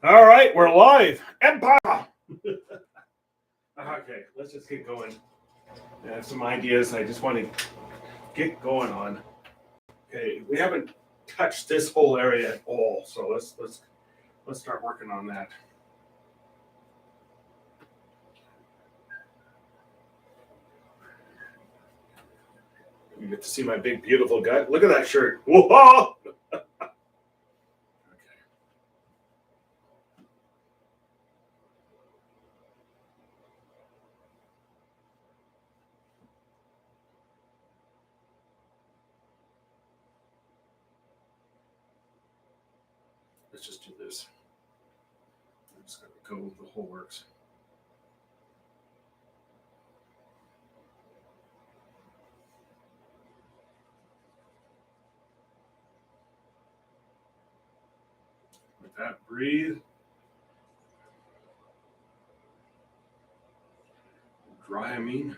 All right, we're live. Empire. Okay, let's just get going. I have some ideas I just want to get going on. Okay, we haven't touched this whole area at all, so let's start working on that. You get to see my big, beautiful gut. Look at that shirt. Whoa! Let's just do this. I'm just gonna go the whole works. With that, breathe. Dry, I mean.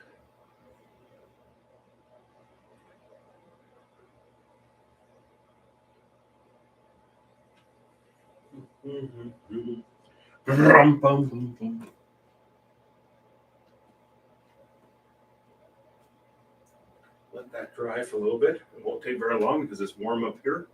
Let that dry for a little bit. It won't take very long because it's warm up here.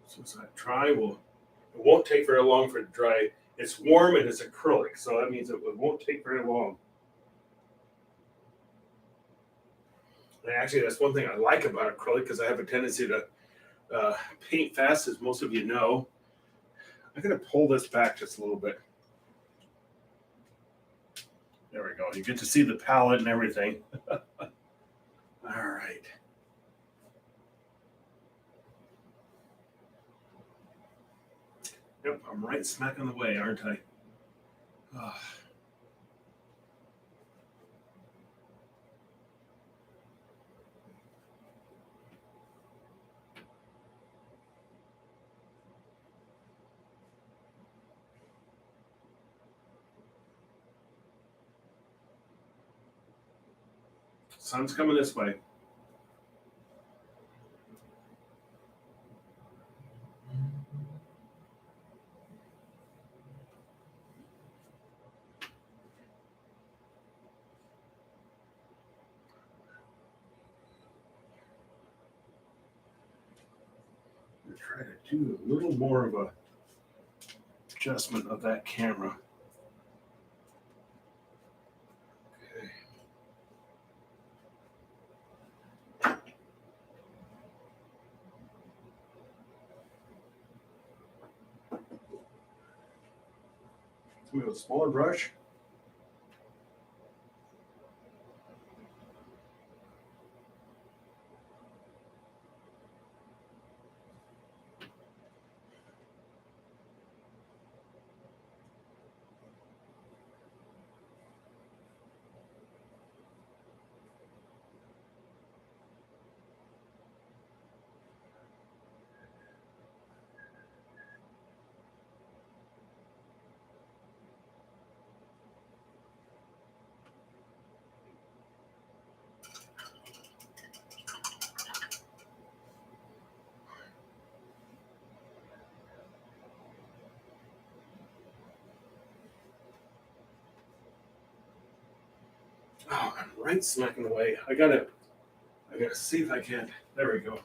Since that dry, it won't take very long for it to dry. It's warm and it's acrylic, so that means it won't take very long. And actually, that's one thing I like about acrylic because I have a tendency to paint fast, as most of you know. I'm going to pull this back just a little bit. There we go. You get to see the palette and everything. All right. Yep, I'm right smack in the way, aren't I? Sun's coming this way. Try to do a little more of a adjustment of that camera. Okay. So we have a smaller brush. Oh, I'm right smacking away. I gotta see if I can. There we go.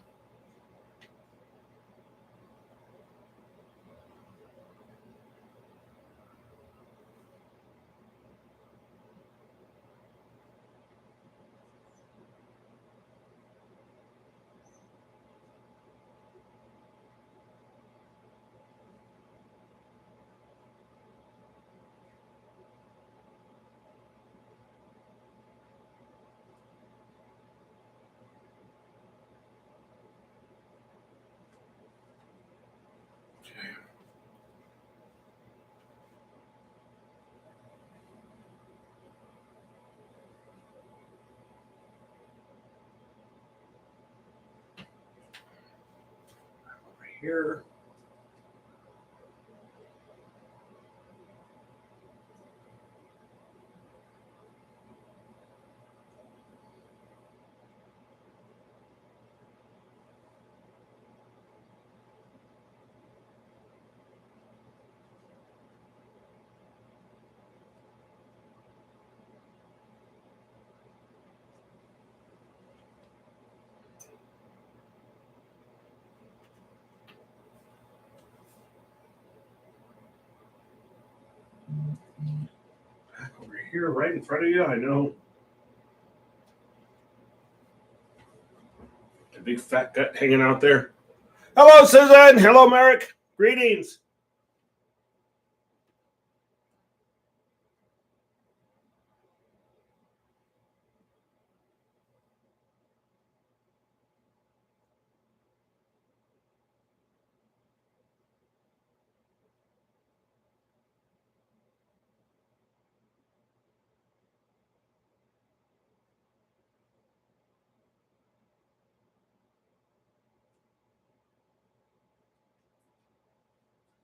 here. Back over here, right in front of you, I know. A big fat gut hanging out there. Hello, Susan. Hello, Merrick. Greetings.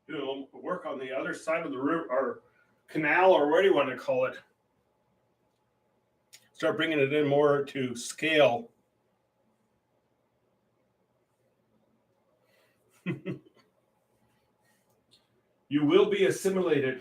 You know, work on the other side of the river or canal, or what do you want to call it? Start bringing it in more to scale. You will be assimilated.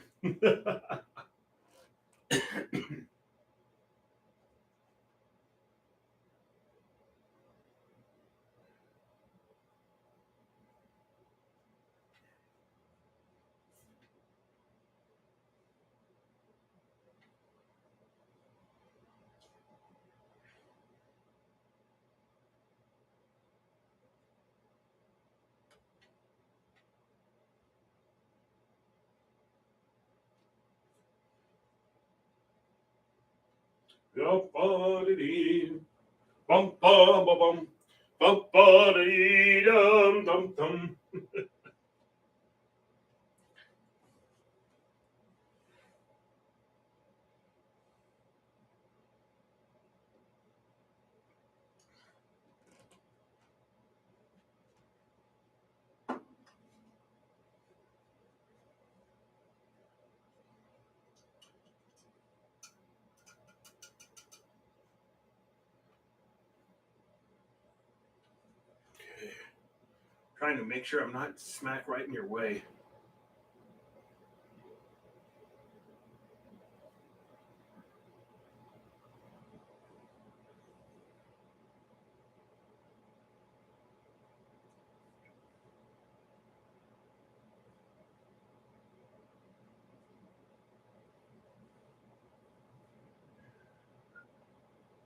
Bum bum bum bum dum dum dum. Trying to make sure I'm not smack right in your way.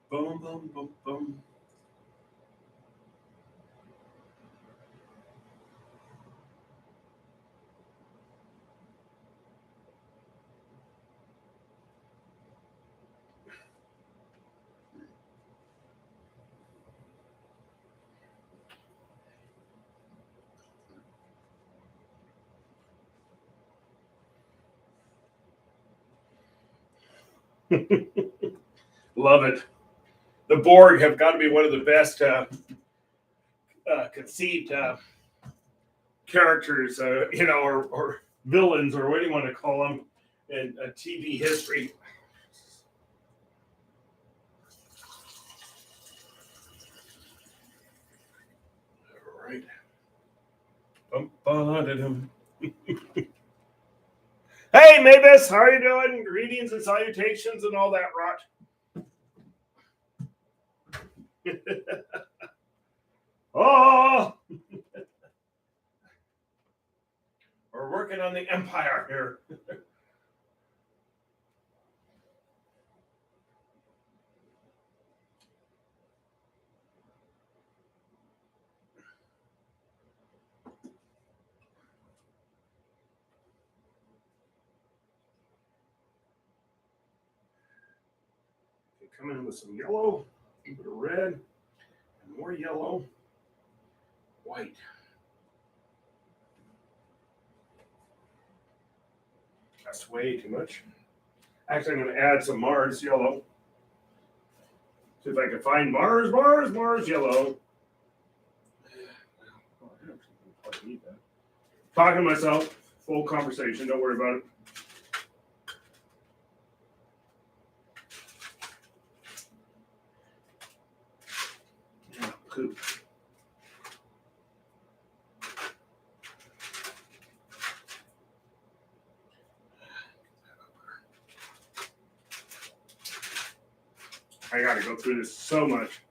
Boom, boom, boom, boom. Love it. The Borg have got to be one of the best conceived characters, or villains, or what do you want to call them, in TV history. All right. Hey, Mavis, how are you doing? Greetings and salutations and all that rot. Oh, we're working on the empire here. Come in with some yellow, a bit of red, and more yellow, white. That's way too much. Actually, I'm going to add some Mars yellow. See if I can find Mars yellow. Oh, I don't need that. Talking to myself, full conversation, don't worry about it. Yeah, poop. I gotta go through this so much.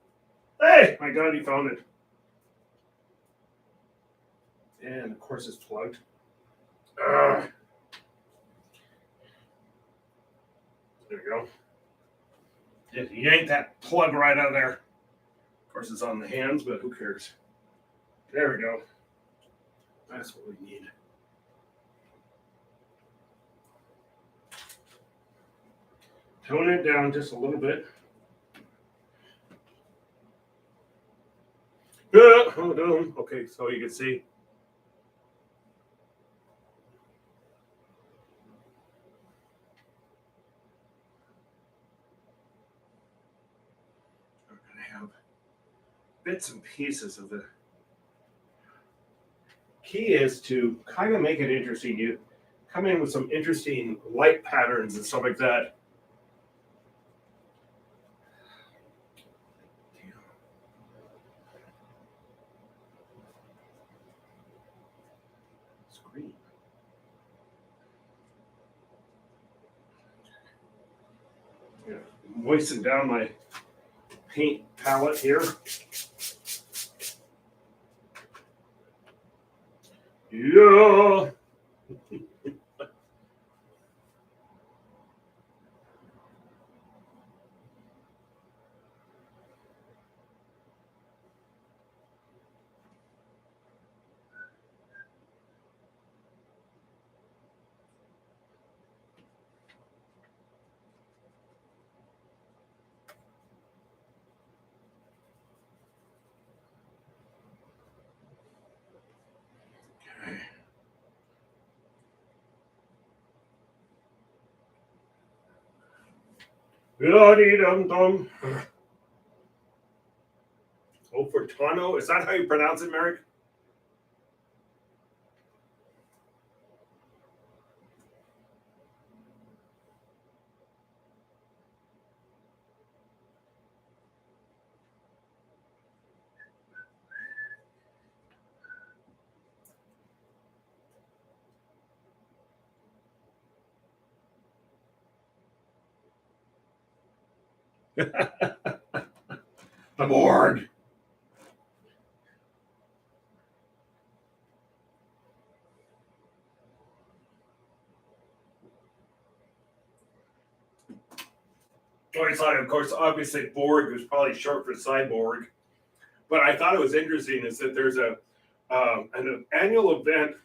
Hey, my God, he found it. And of course it's plugged. There we go. Just yank that plug right out of there. Of course it's on the hands, but who cares? There we go. That's what we need. Tone it down just a little bit. Okay, so you can see. We're going to have bits and pieces of the key is to kind of make it interesting. You come in with some interesting light patterns and stuff like that. Screen. Yeah, moisten down my paint palette here. Yeah. Dum-dum. Oh, for Tano. Is that how you pronounce it, Merrick? The board. I thought, of course, obviously Borg was probably short for cyborg, but I thought it was interesting is that there's an annual event.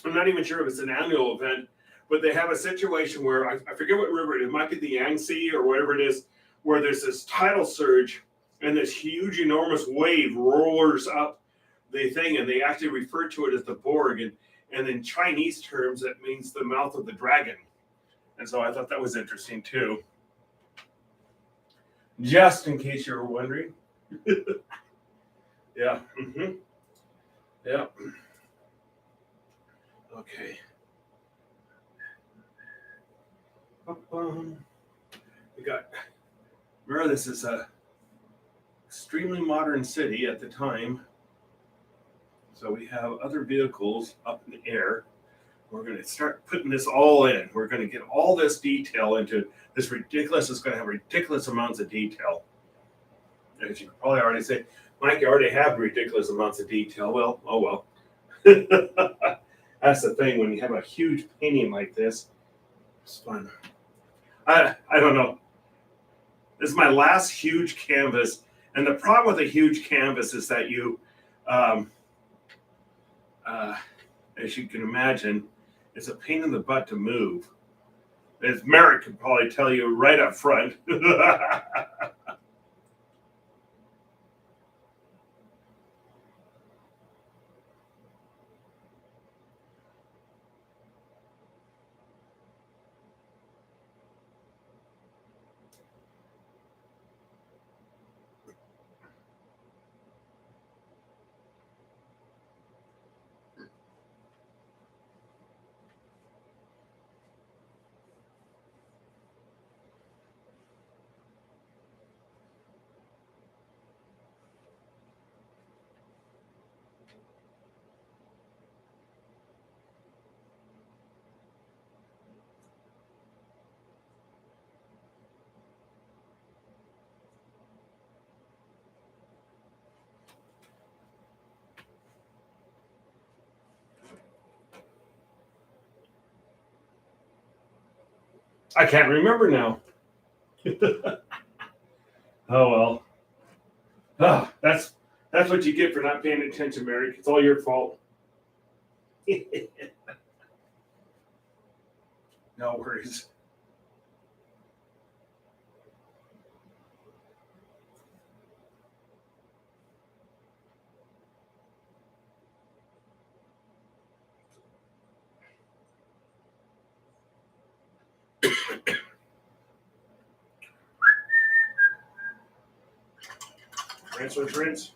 I'm not even sure if it's an annual event, but they have a situation where I forget what river it is. It might be the Yangtze or whatever it is, where there's this tidal surge and this huge, enormous wave rollers up the thing, and they actually refer to it as the Borg, and in Chinese terms, it means the mouth of the dragon. And so I thought that was interesting too. Just in case you were wondering. Yeah. Mm-hmm. Yeah. Okay. We got. Remember, this is a extremely modern city at the time. So we have other vehicles up in the air. We're going to start putting this all in. We're going to get all this detail into this ridiculous. It's going to have ridiculous amounts of detail. As you can probably already say, Mike, you already have ridiculous amounts of detail. Well, oh well. That's the thing when you have a huge painting like this. It's fun. I don't know. This is my last huge canvas, and the problem with a huge canvas is that you, as you can imagine, it's a pain in the butt to move. As Merrick could probably tell you right up front. I can't remember now. Oh well. Oh, that's what you get for not paying attention, Mary. It's all your fault. No worries. Rinse, rinse, rinse.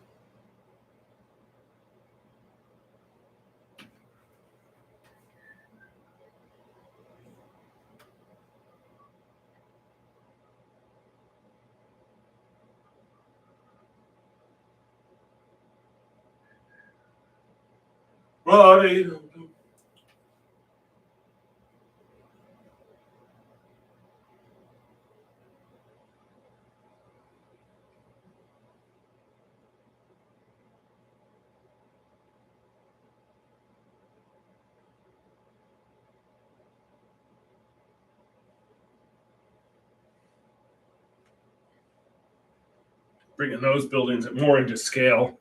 Well, bringing those buildings more into scale.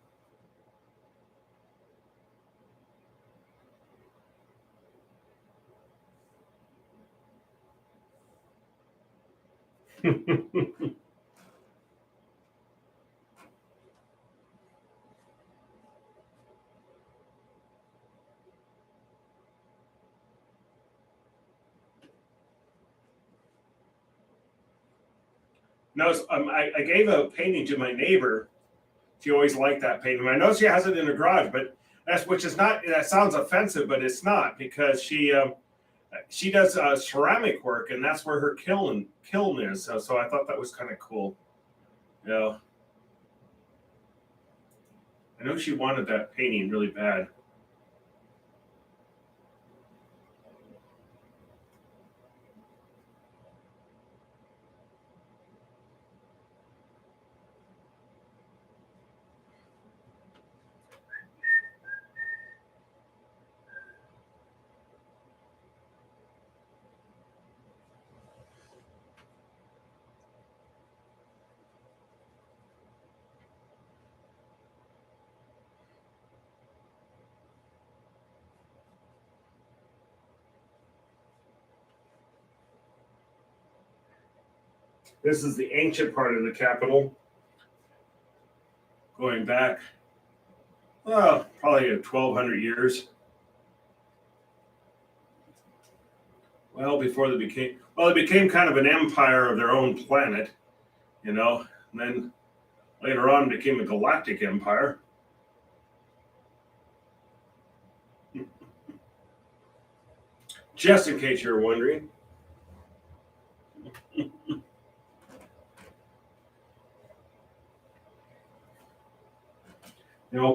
No, I gave a painting to my neighbor. She always liked that painting. I know she has it in her garage, but that's which is not. That sounds offensive, but it's not because she does ceramic work, and that's where her kiln is. So I thought that was kind of cool. Yeah, I know she wanted that painting really bad. This is the ancient part of the Capitol, going back, well, probably 1,200 years. Well, before they became kind of an empire of their own planet, you know, and then later on became a galactic empire. Just in case you're wondering.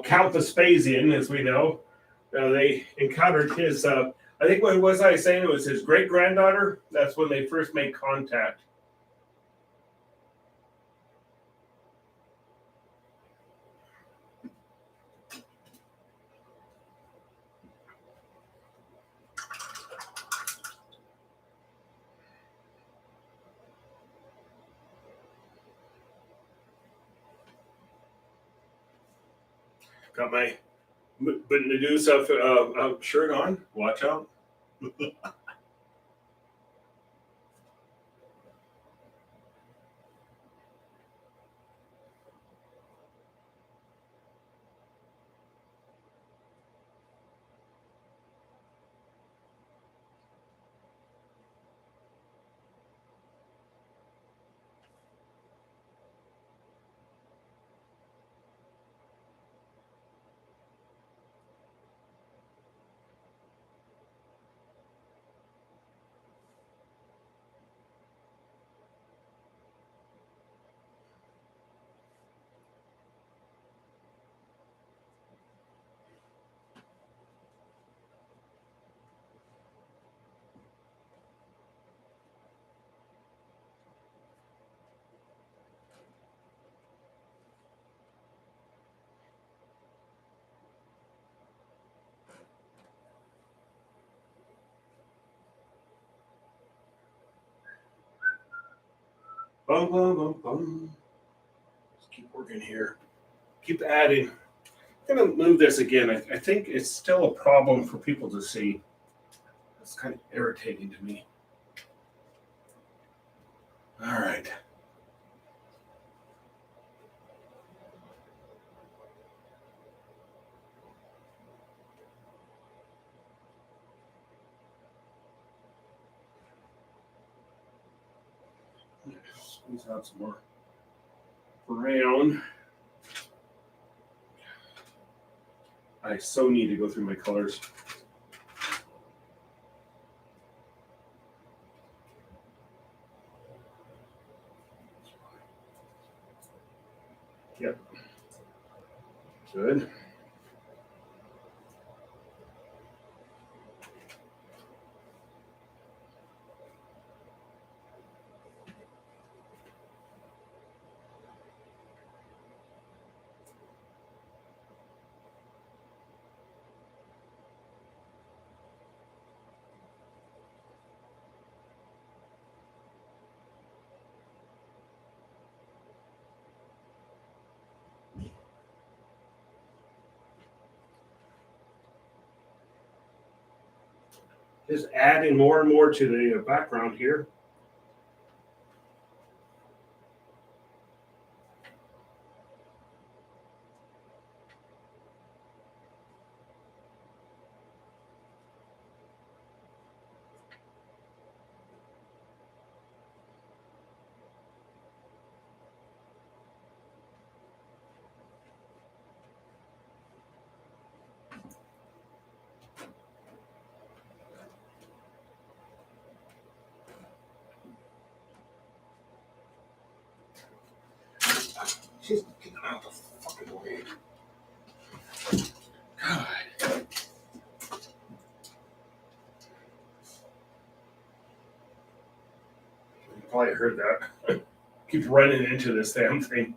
Count Vespasian, as we know, they encountered his. I think what was I saying? It was his great granddaughter. That's when they first made contact. Got my Medusa shirt on. Watch out. Boom, boom, boom, boom. Let's keep working here. Keep adding. I'm gonna move this again. I think it's still a problem for people to see. It's kind of irritating to me. All right. Squeeze out some more brown. I so need to go through my colors. Yep. Good. Just adding more and more to the background here. She's getting out of the fucking way. God. You probably heard that. Keeps running into this damn thing.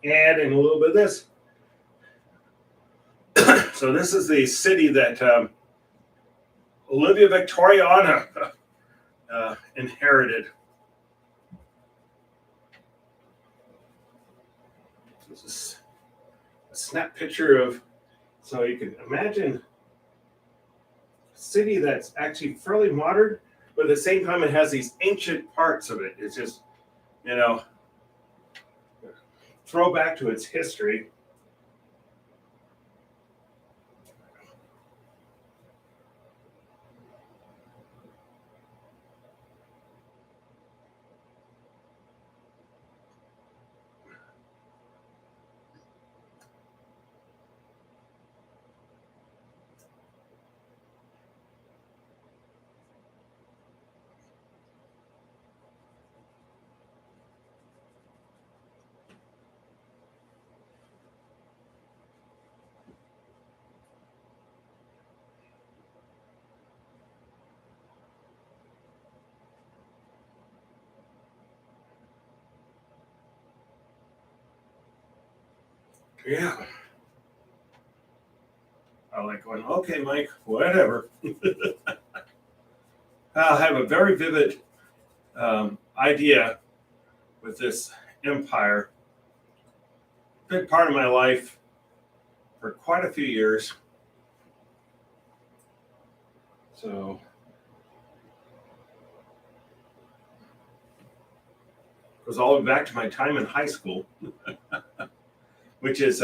Adding a little bit of this. So this is the city that Olivia Victoriana inherited. This is a snap picture of, so you can imagine a city that's actually fairly modern, but at the same time it has these ancient parts of it. It's just, you know, throwback to its history. Yeah. I like going, okay, Mike, whatever. I have a very vivid idea with this empire. Big part of my life for quite a few years. So, it goes all the way back to my time in high school, which is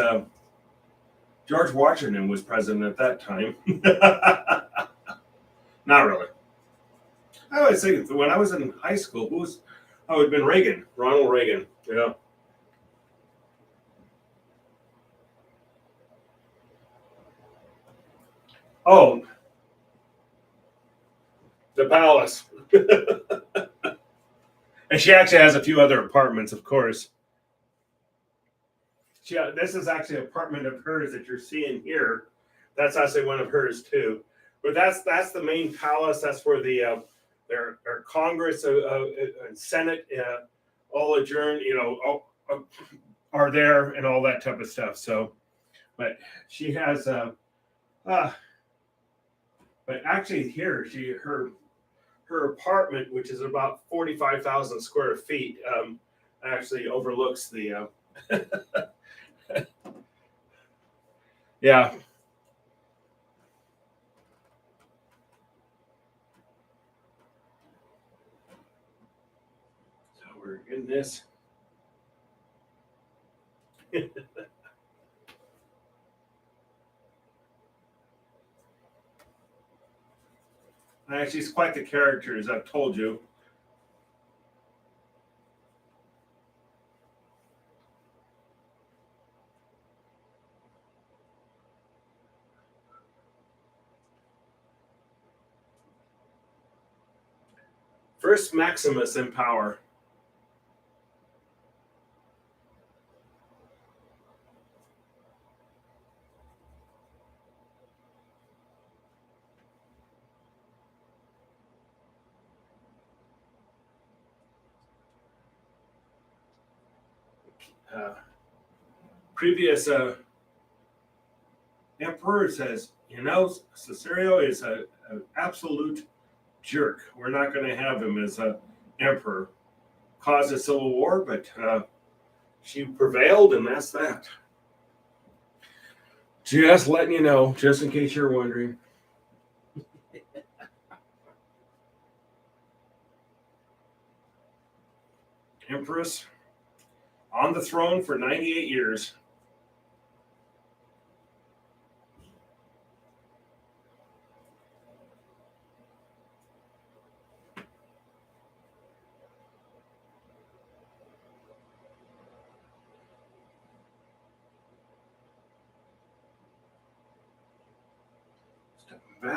George Washington was president at that time. Not really. I always think when I was in high school, who was? Oh, it had been Reagan, Ronald Reagan. Yeah. Oh, the palace. And she actually has a few other apartments, of course. This is actually an apartment of hers that you're seeing here. That's actually one of hers too. But that's the main palace. That's where their Congress and Senate all adjourn. Are there and all that type of stuff. So, but she has uh but actually here her apartment, which is about 45,000 square feet, actually overlooks the yeah. So we're in this. Actually, she's quite the character, as I've told you. First Maximus in power. Previous emperor says, Cesario is an absolute jerk. We're not going to have him as an emperor. Caused a civil war, but she prevailed, and that's that. Just letting you know, just in case you're wondering. Empress on the throne for 98 years.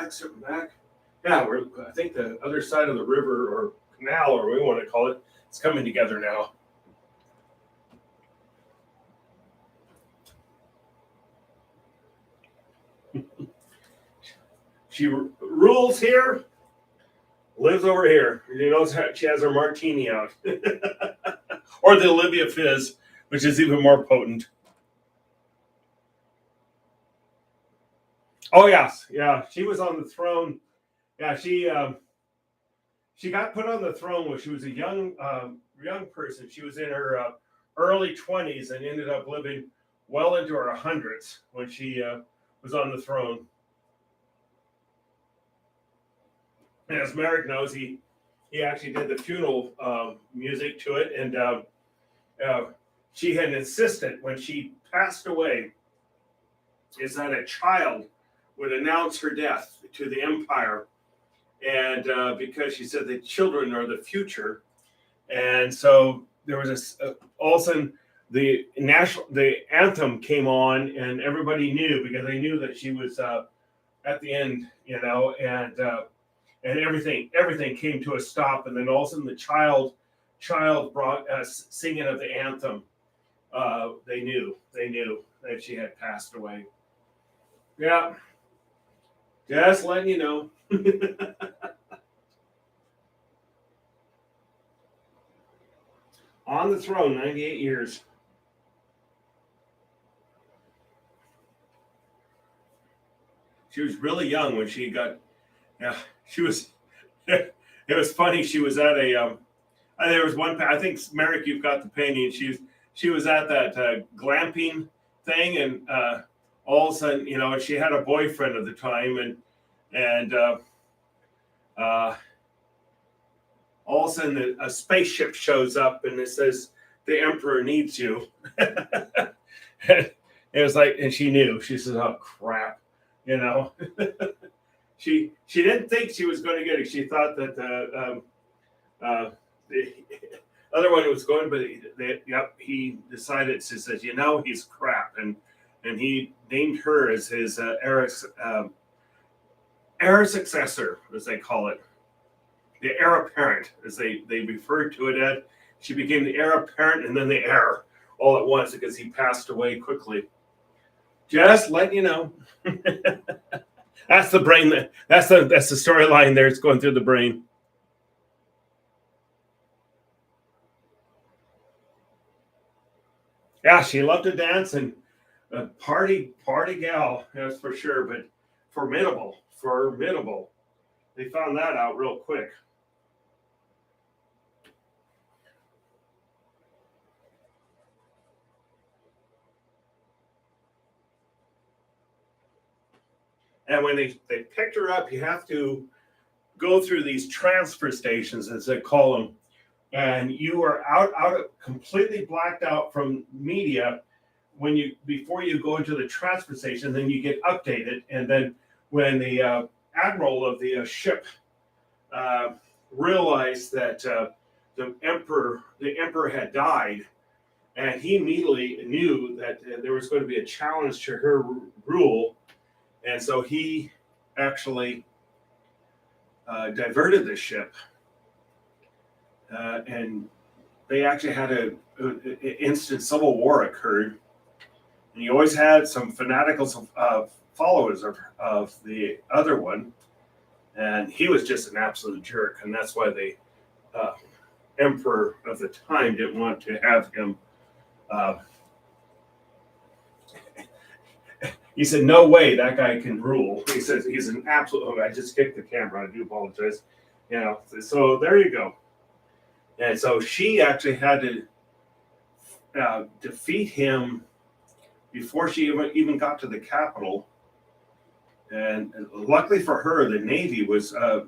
Stepping back. Yeah, I think the other side of the river or canal, or we want to call it, it's coming together now. She rules here, lives over here. She has her martini out, or the Olivia Fizz, which is even more potent. Oh yes, yeah, she was on the throne. Yeah, she got put on the throne when she was a young person. She was in her early 20s and ended up living well into her hundreds when she was on the throne. And as Merrick knows, he actually did the funeral music to it, and she had insisted when she passed away is that a child would announce her death to the empire, and because she said the children are the future, and so there was all of a sudden the anthem came on, and everybody knew because they knew that she was at the end, and everything came to a stop, and then all of a sudden the child brought singing of the anthem. They knew that she had passed away. Yeah, just letting you know. On the throne, 98 years. She was really young when she got. Yeah, she was. It was funny. She was at a. There was one. I think Merrick, you've got the painting. She was at that glamping thing, and all of a sudden, she had a boyfriend at the time, and all of a sudden a spaceship shows up, and it says the emperor needs you. It was like, and she knew. She says, "Oh crap," you know. She didn't think she was going to get it. She thought that the other one was going, but yep, he decided. She says, "You know, he's crap," and he named her as his heir successor, as they call it, the heir apparent, as they referred to it as. She became the heir apparent and then the heir all at once because he passed away quickly. Just letting you know. That's the brain. That's the storyline there. It's going through the brain. Yeah, she loved to dance and a party gal, that's for sure. But formidable. They found that out real quick. And when they picked her up, you have to go through these transfer stations, as they call them, and you are completely blacked out from media when you before you go into the transfer station. Then you get updated, and then when the admiral of the ship realized that the emperor had died, and he immediately knew that there was going to be a challenge to her rule, and so he actually diverted the ship, and they actually had an instant civil war occurred. And he always had some fanatical followers of the other one, and he was just an absolute jerk, and that's why the emperor of the time didn't want to have him. He said, "No way, that guy can rule." He says he's an absolute. Oh, I just kicked the camera. I do apologize. You know, so there you go. And so she actually had to defeat him before she even got to the capital. And luckily for her, the Navy was the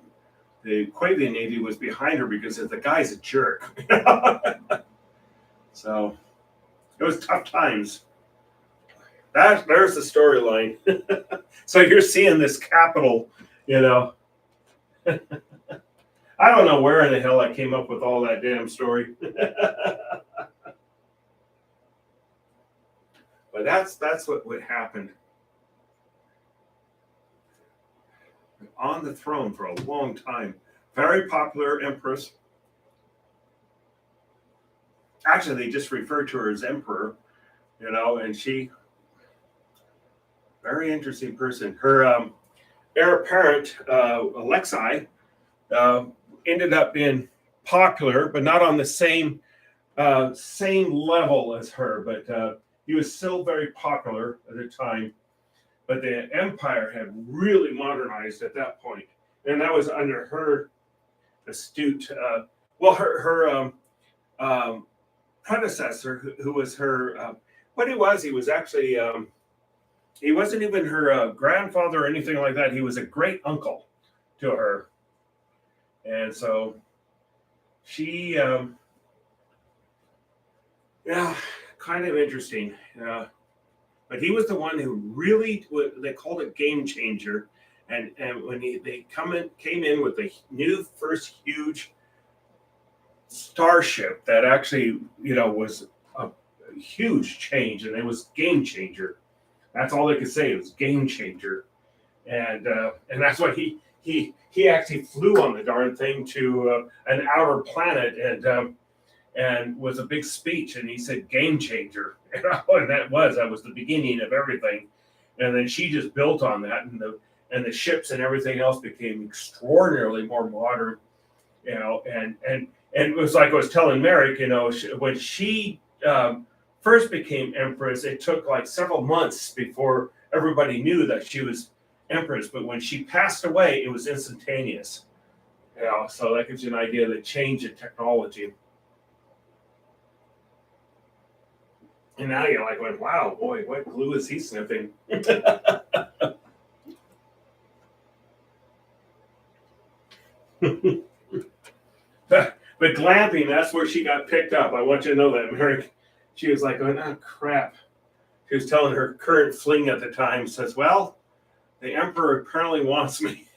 Aquavian Navy was behind her because the guy's a jerk. So it was tough times. There's the storyline. So you're seeing this capital, you know. I don't know where in the hell I came up with all that damn story. But that's what happened. On the throne for a long time. Very popular empress. Actually, they just referred to her as emperor, you know, and she, very interesting person. Her heir apparent, Alexei, ended up being popular, but not on the same level as her. But he was still very popular at the time. But the empire had really modernized at that point, and that was under her astute. Her predecessor, who was her. What he was actually. He wasn't even her grandfather or anything like that. He was a great uncle to her. And so she, yeah, kind of interesting. But he was the one who really, they called it game changer. And when they came in with the new first huge starship that actually, you know, was a huge change, and it was game changer. That's all they could say. It was game changer, and that's why he actually flew on the darn thing to an outer planet, and was a big speech, and he said game changer, and that was the beginning of everything, and then she just built on that, and the ships and everything else became extraordinarily more modern, you know, and it was like I was telling Merrick, you know, when she first became empress, it took like several months before everybody knew that she was empress. But when she passed away, it was instantaneous. You know, so that gives you an idea of the change in technology. And now you're like, wow, boy, what glue is he sniffing? But glamping, that's where she got picked up. I want you to know that, Merrick. She was like, oh crap. She was telling her current fling at the time, says, well, the emperor apparently wants me.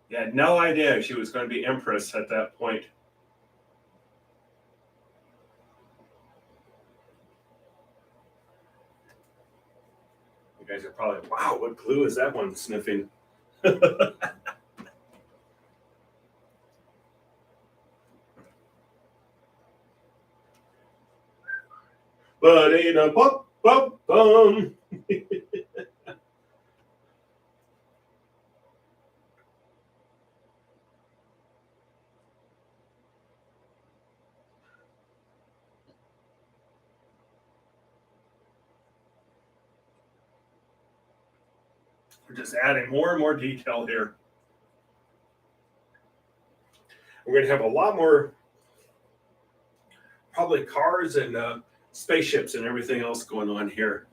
He had no idea she was going to be empress at that point. You guys are probably, wow, what glue is that one sniffing? But ain't a bum bum bum. We're just adding more and more detail here. We're going to have a lot more, probably cars and spaceships and everything else going on here.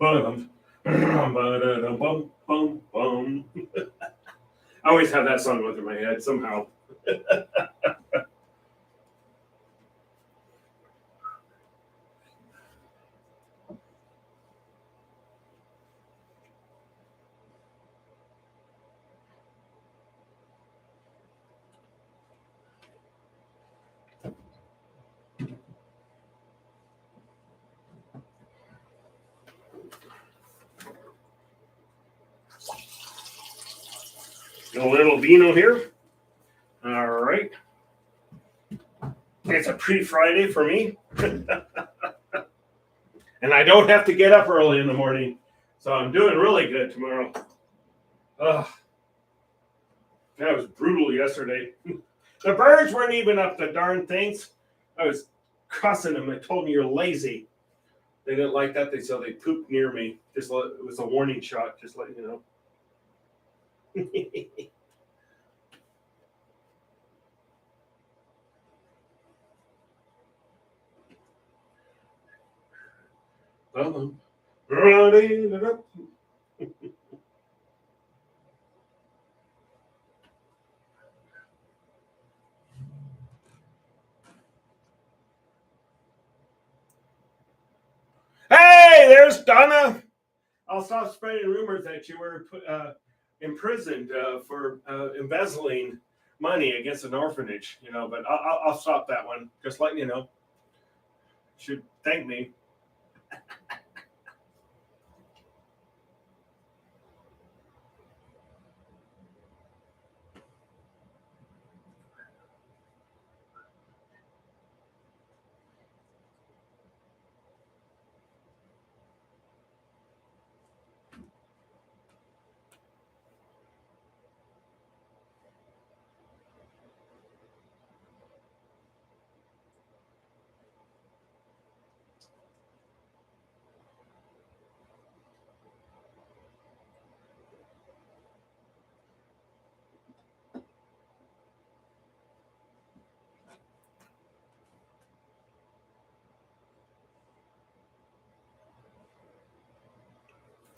I always have that song in my head somehow. A little vino here. All right. It's a pre-Friday for me. And I don't have to get up early in the morning. So I'm doing really good tomorrow. That was brutal yesterday. The birds weren't even up the darn things. I was cussing them. They told me you're lazy. They didn't like that. So they pooped near me. It was a warning shot, just letting you know. Hey, there's Donna. I'll stop spreading rumors that you were imprisoned for embezzling money against an orphanage, but I'll stop that one. Just letting you know. Should thank me.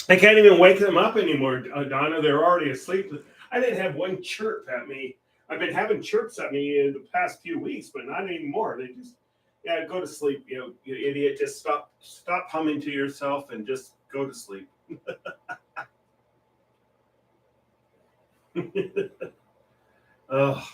I can't even wake them up anymore, Donna. They're already asleep. I didn't have one chirp at me. I've been having chirps at me in the past few weeks, but not anymore. They just, go to sleep. You idiot. Just stop humming to yourself and just go to sleep. Oh.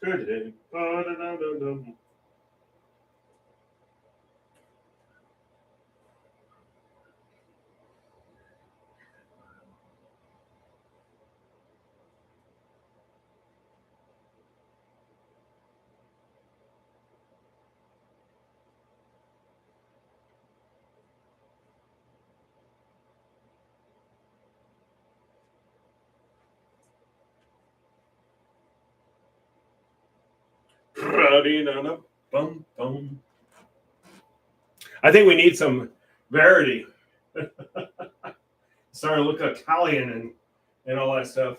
Good day. I think we need some Verity. Starting to look Italian and all that stuff.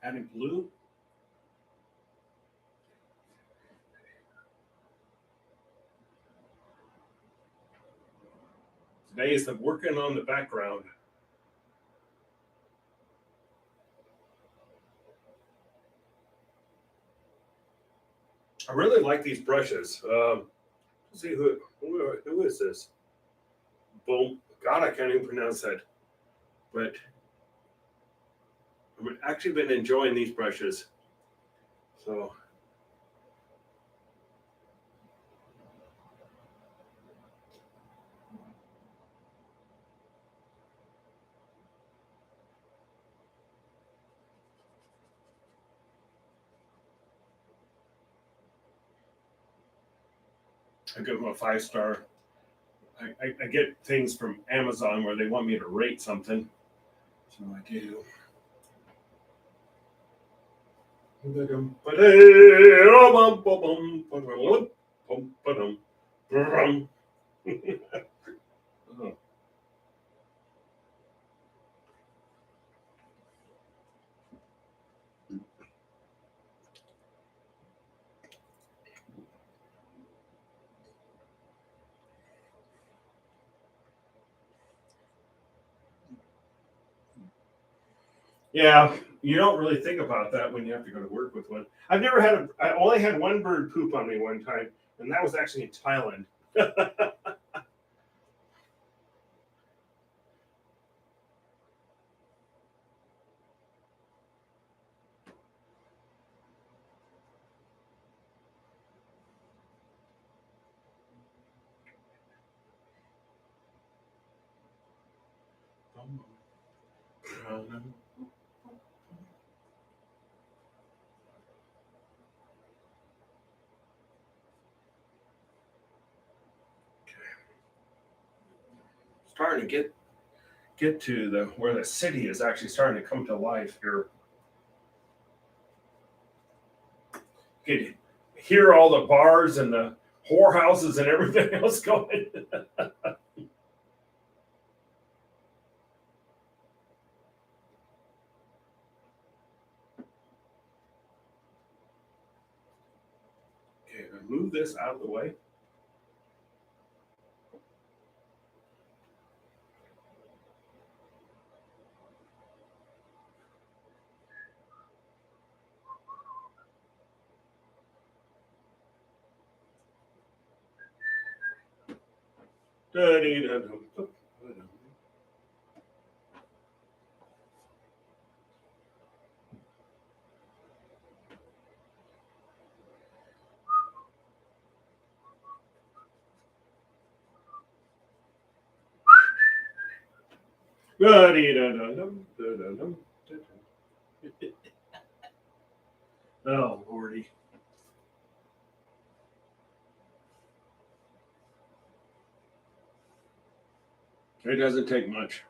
Adding blue. Today is the working on the background. I really like these brushes. Let's see who is this? Boom. God, I can't even pronounce that. But I've actually been enjoying these brushes. So I give them a 5-star. I get things from Amazon where they want me to rate something. So I do. Yeah, you don't really think about that when you have to go to work with one. I only had one bird poop on me one time, and that was actually in Thailand. Starting to get to the where the city is actually starting to come to life here. You can hear all the bars and the whorehouses and everything else going. Okay, move this out of the way. Oh, Lordy. It doesn't take much.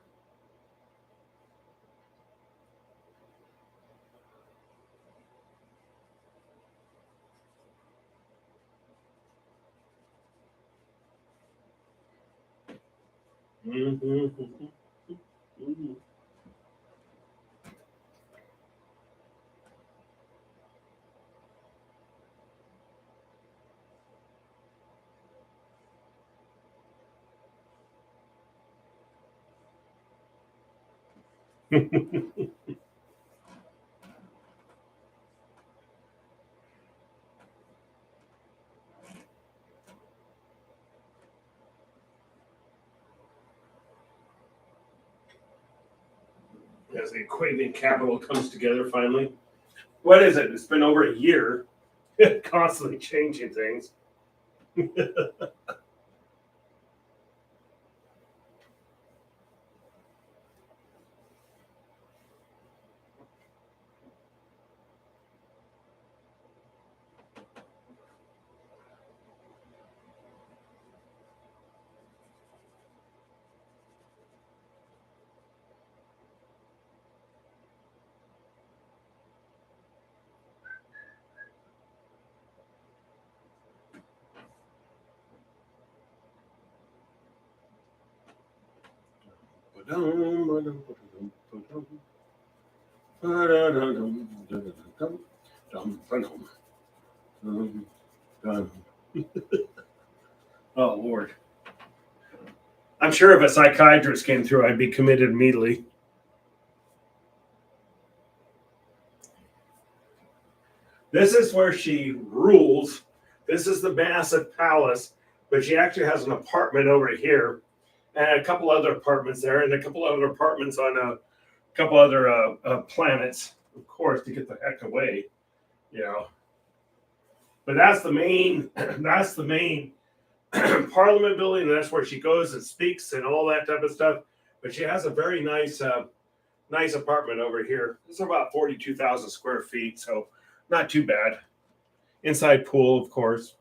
As the Aquavian capital comes together finally. What is it? It's been over a year, constantly changing things. Oh, Lord. I'm sure if a psychiatrist came through, I'd be committed immediately. This is where she rules. This is the massive palace, but she actually has an apartment over here and a couple other apartments there and a couple other apartments on a couple other planets, of course, to get the heck away, you know. But that's the main, that's the main Parliament building. And that's where she goes and speaks and all that type of stuff. But she has a very nice, nice apartment over here. It's about 42,000 square feet, so not too bad. Inside pool, of course.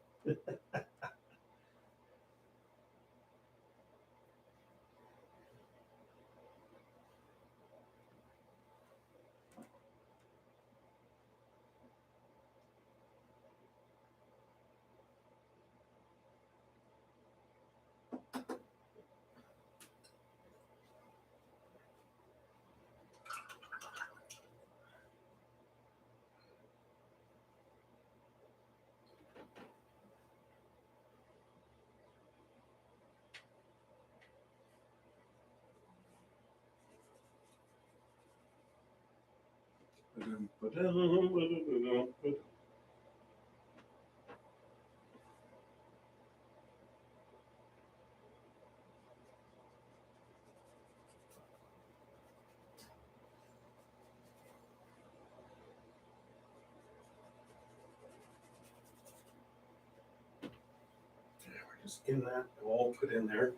Just getting that all put in there.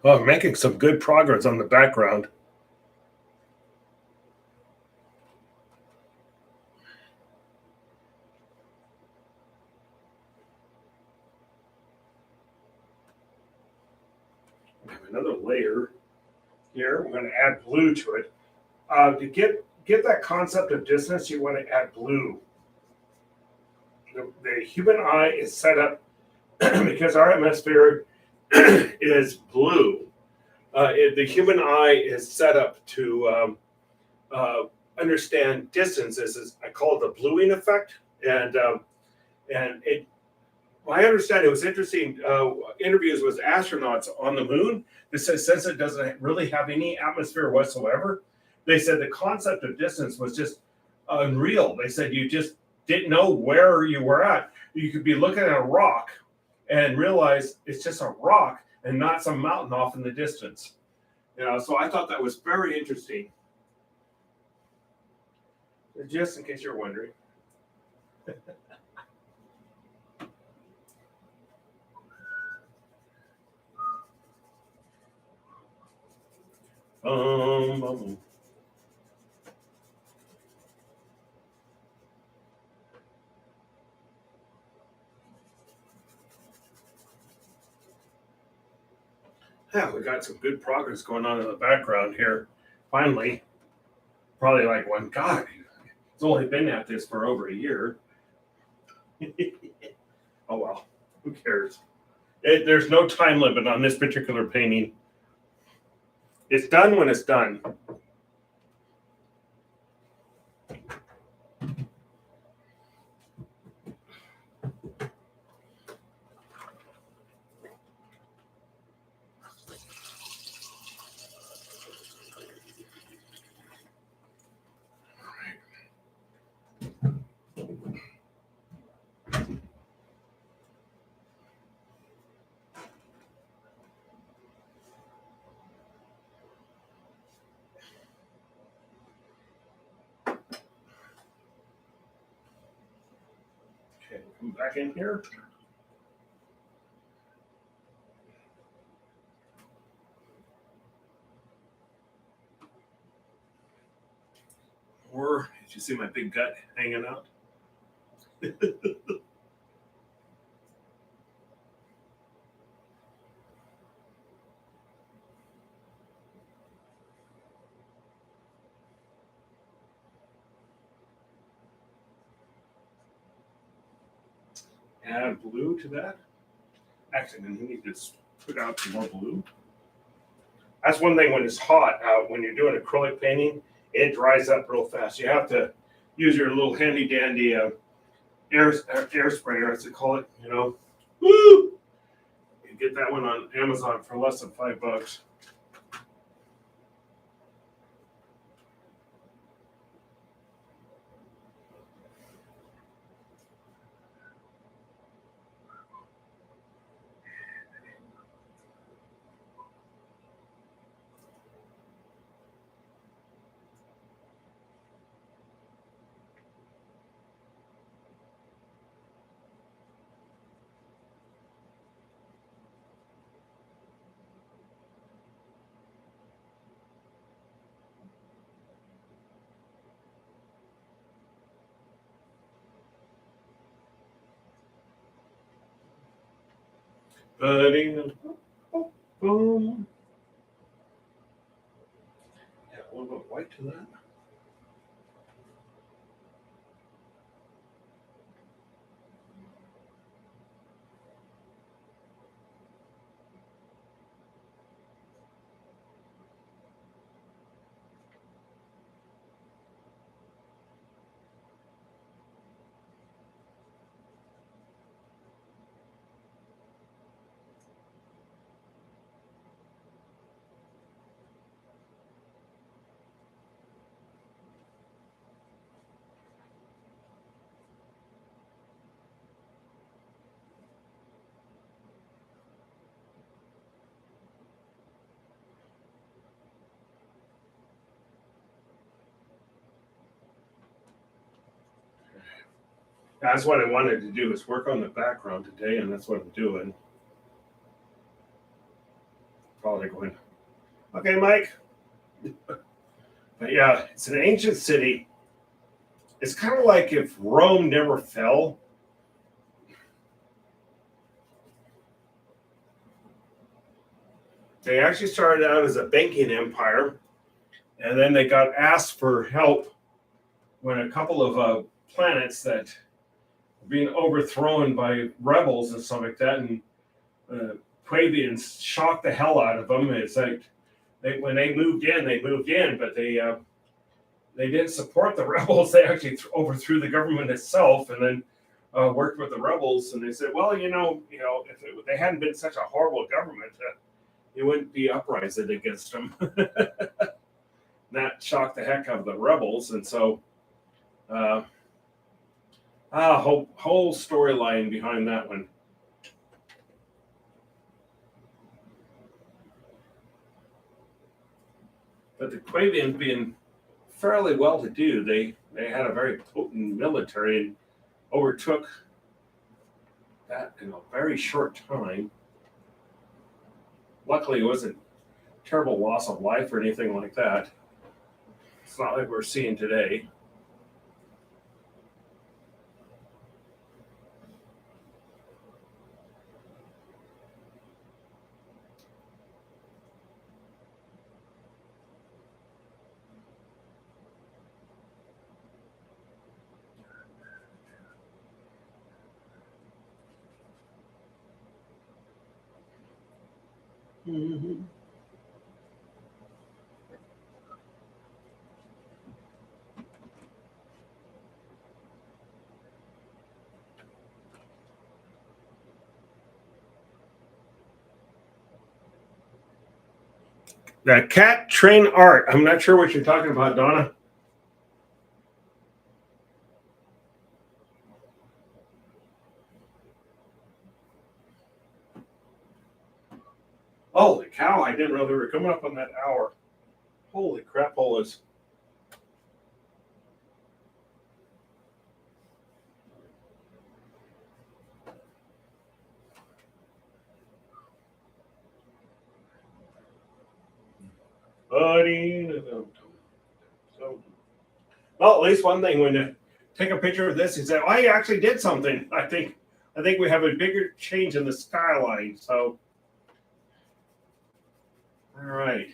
Oh, I'm making some good progress on the background. We have another layer here. We're going to add blue to it. To get that concept of distance, you want to add blue. The human eye is set up because our atmosphere is blue. The human eye is set up to understand distances. I call it the bluing effect, and it. My understanding, it was interesting. Interviews with astronauts on the moon. They said since it doesn't really have any atmosphere whatsoever, they said the concept of distance was just unreal. They said you just didn't know where you were at. You could be looking at a rock and realize it's just a rock and not some mountain off in the distance. You know, so I thought that was very interesting. Just in case you're wondering. Yeah, we got some good progress going on in the background here. Finally, probably like one. God, it's only been at this for over a year. Oh well, who cares? There's no time limit on this particular painting. It's done when it's done. Okay, come back in here. Or did you see my big gut hanging out? Add blue to that. Actually, then we need to put out some more blue. That's one thing when it's hot out, when you're doing acrylic painting, it dries up real fast. You have to use your little handy dandy air sprayer, as they call it. You know, woo! You get that one on Amazon for less than $5. Boom. Yeah, a little bit white to that. That's what I wanted to do, is work on the background today, and that's what I'm doing. Probably going, okay, Mike. But yeah, it's an ancient city. It's kind of like if Rome never fell. They actually started out as a banking empire, and then they got asked for help when a couple of planets that were being overthrown by rebels and stuff like that, and Aquavians shocked the hell out of them. It's like when they moved in, but they didn't support the rebels. They actually overthrew the government itself, and then worked with the rebels. And they said, well, if they hadn't been such a horrible government, it wouldn't be uprising against them. That shocked the heck out of the rebels, and so whole storyline behind that one. But the Aquavians, being fairly well-to-do, they had a very potent military and overtook that in a very short time. Luckily, it wasn't terrible loss of life or anything like that. It's not like we're seeing today. Mm-hmm. The cat train art. I'm not sure what you're talking about, Donna. Holy cow, I didn't know they were coming up on that hour. Holy crap, holes. Buddy. So, well, at least one thing, when you take a picture of this, you say, "Oh, you actually did something." I think we have a bigger change in the skyline. So, all right.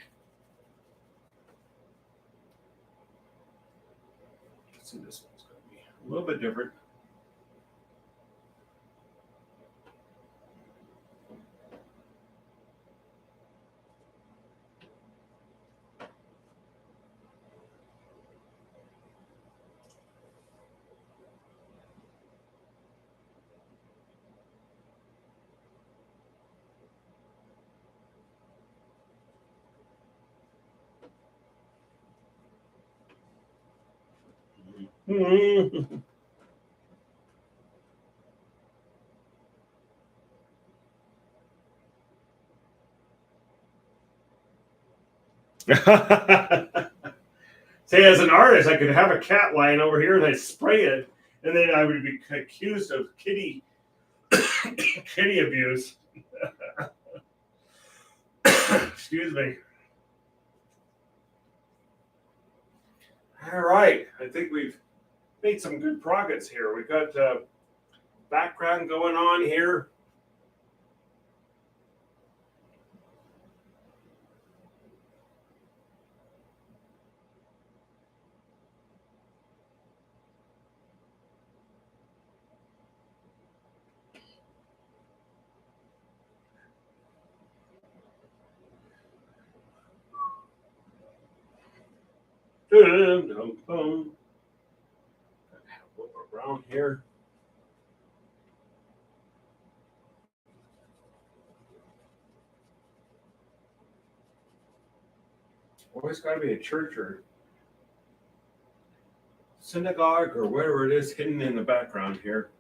Let's see, this one's going to be a little bit different. Say, as an artist, I could have a cat lying over here and I spray it, and then I would be accused of kitty abuse. Excuse me. All right, I think we've made some good progress here. We've got background going on here. Around here. Always got to be a church or synagogue or whatever it is hidden in the background here.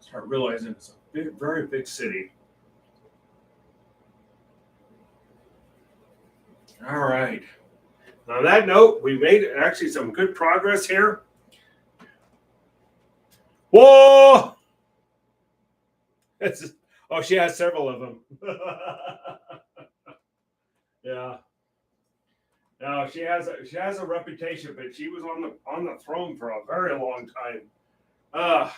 Start realizing it's a big, very big city. All right. On that note, we made actually some good progress here. Whoa! Oh, she has several of them. Yeah. No, she has a reputation, but she was on the throne for a very long time.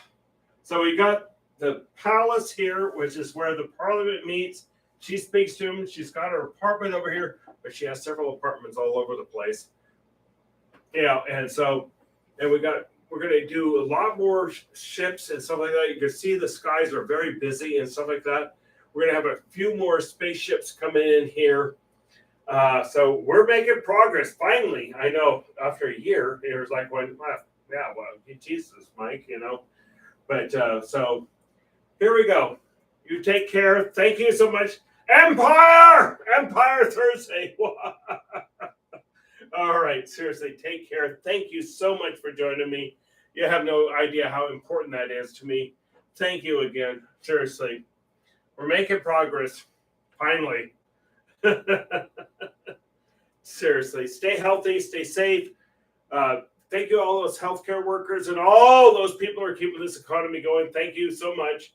So we got the palace here, which is where the parliament meets. She speaks to him. She's got her apartment over here, but she has several apartments all over the place. Yeah, and we're going to do a lot more ships and stuff like that. You can see the skies are very busy and stuff like that. We're going to have a few more spaceships coming in here. So we're making progress. Finally, I know after a year, it was like, well, Jesus, Mike, But so here we go. You take care. Thank you so much. Empire Thursday. All right. Seriously, take care. Thank you so much for joining me. You have no idea how important that is to me. Thank you again. Seriously. We're making progress. Finally. Seriously. Stay healthy. Stay safe. Thank you, all those healthcare workers and all those people who are keeping this economy going. Thank you so much.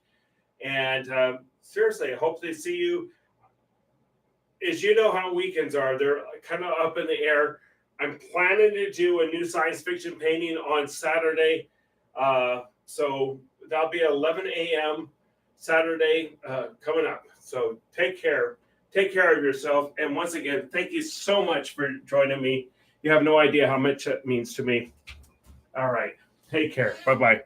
And seriously, I hope to see you. As you know how weekends are, they're kind of up in the air. I'm planning to do a new science fiction painting on Saturday. So that'll be 11 a.m. Saturday coming up. So take care. Take care of yourself. And once again, thank you so much for joining me. You have no idea how much that means to me. All right. Take care. Bye-bye.